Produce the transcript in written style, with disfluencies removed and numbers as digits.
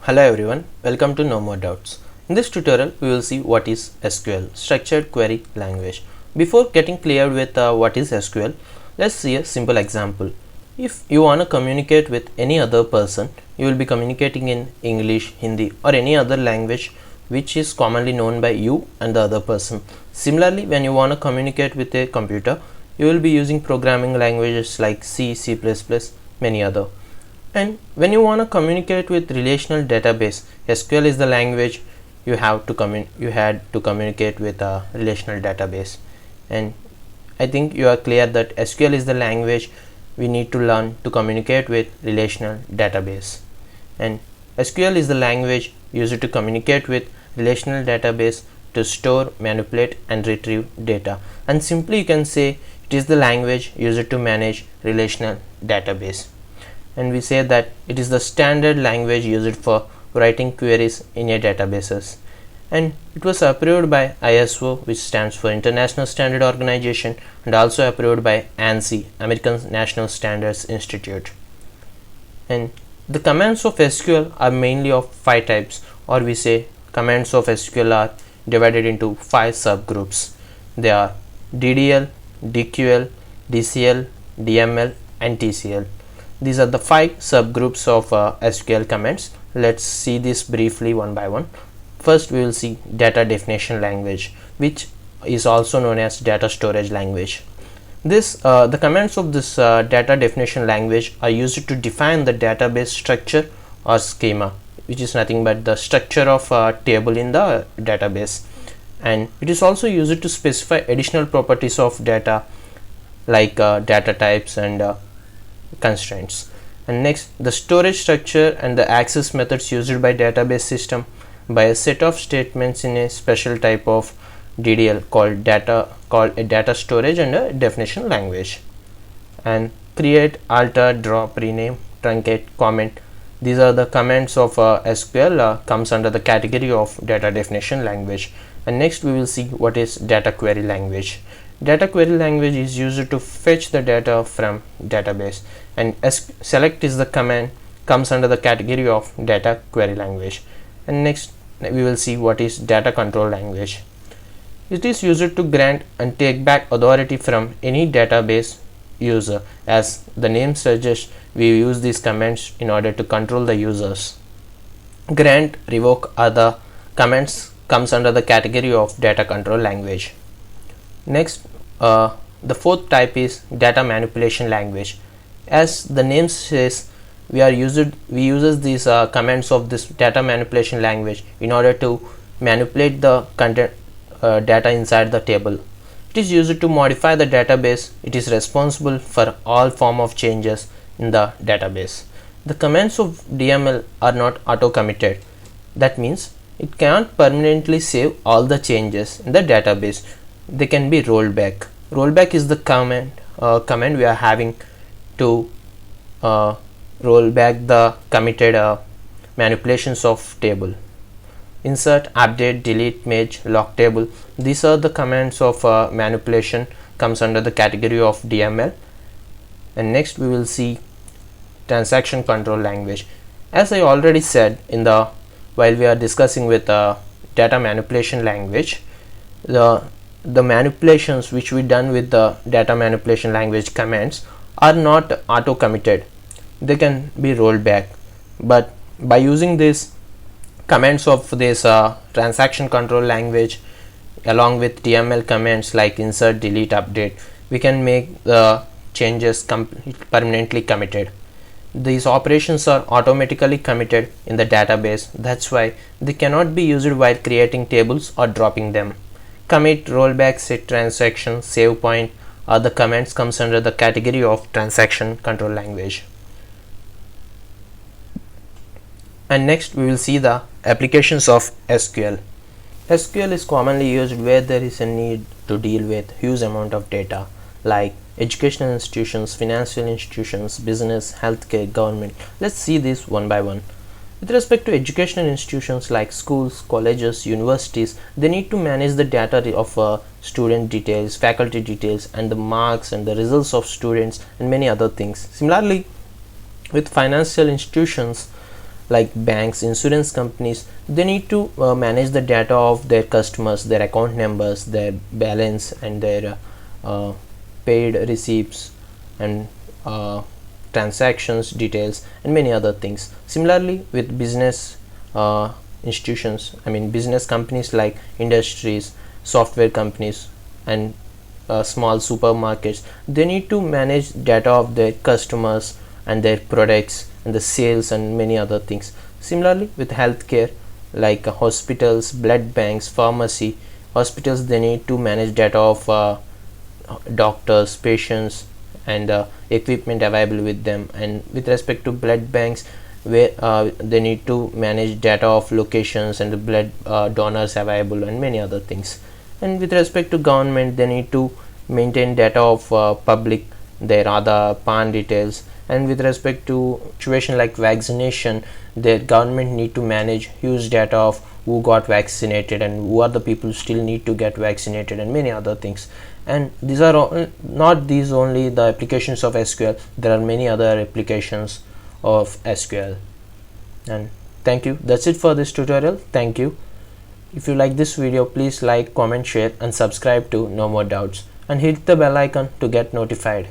Hello everyone, welcome to No More Doubts. In this tutorial, we will see what is SQL, Structured Query Language. Before getting clear with what is SQL, let's see a simple example. If you want to communicate with any other person, you will be communicating in English, Hindi or any other language which is commonly known by you and the other person. Similarly, when you want to communicate with a computer, you will be using programming languages like C, C++, many other. And when you want to communicate with relational database, SQL is the language you had to communicate with a relational database. And I think you are clear that SQL is the language we need to learn to communicate with relational database. And SQL is the language used to communicate with relational database to store, manipulate and retrieve data. And simply you can say it is the language used to manage relational database. And we say that it is the standard language used for writing queries in a databases, and it was approved by ISO, which stands for International Standard Organization, and also approved by ANSI, American National Standards Institute. And the commands of SQL are mainly of 5 types, or we say commands of SQL are divided into 5 subgroups. They are DDL, DQL, DCL, DML and TCL. These are the 5 subgroups of SQL commands. Let's see this briefly one by one. First, we will see data definition language, which is also known as data storage language. The commands of this data definition language are used to define the database structure or schema, which is nothing but the structure of a table in the database. And it is also used to specify additional properties of data like data types and constraints. And next, the storage structure and the access methods used by database system by a set of statements in a special type of DDL called a data storage and a definition language. And create, alter, drop, rename, truncate, comment, these are the commands of SQL comes under the category of data definition language. And next we will see what is data query language. Data query language is used to fetch the data from database, and select is the command comes under the category of data query language. And next we will see what is data control language. It is used to grant and take back authority from any database user. As the name suggests, we use these commands in order to control the users. Grant, revoke are the commands comes under the category of data control language. Next, the fourth type is data manipulation language. As the name says, we uses these commands of this data manipulation language in order to manipulate the content data inside the table. It is used to modify the database. It is responsible for all form of changes in the database. The commands of DML are not auto-committed. That means it cannot permanently save all the changes in the database. They can be rolled back. Rollback is the command we are having to roll back the committed manipulations of table. Insert, update, delete, merge, lock table. These are the commands of manipulation comes under the category of DML. And next we will see transaction control language. As I already said while we are discussing with data manipulation language, the manipulations which we done with the data manipulation language commands are not auto committed. They can be rolled back, but by using these commands of this transaction control language along with DML commands like insert, delete, update, we can make the changes permanently committed. These operations are automatically committed in the database. That's why they cannot be used while creating tables or dropping them. Commit, rollback, set transaction, save point are the commands comes under the category of transaction control language. And next we will see the applications of SQL. SQL is commonly used where there is a need to deal with huge amount of data like educational institutions, financial institutions, business, healthcare, government. Let's see this one by one. With respect to educational institutions like schools, colleges, universities, they need to manage the data of student details, faculty details, and the marks and the results of students and many other things. Similarly, with financial institutions, like banks, insurance companies, they need to manage the data of their customers, their account numbers, their balance, and their paid receipts, and transactions details, and many other things. Similarly, with business institutions, I mean business companies like industries, software companies, and small supermarkets, they need to manage data of their customers and their products and the sales and many other things. Similarly, with healthcare, like hospitals, blood banks, pharmacy, hospitals, they need to manage data of doctors, patients, and equipment available with them. And with respect to blood banks, where they need to manage data of locations and the blood donors available and many other things. And with respect to government, they need to maintain data of public, their other PAN details. And with respect to situation like vaccination, their government need to manage huge data of who got vaccinated and who are the people who still need to get vaccinated and many other things. And these are all, not these only the applications of SQL, there are many other applications of SQL. And thank you, that's it for this tutorial. Thank you. If you like this video, please like, comment, share, and subscribe to No More Doubts, and hit the bell icon to get notified.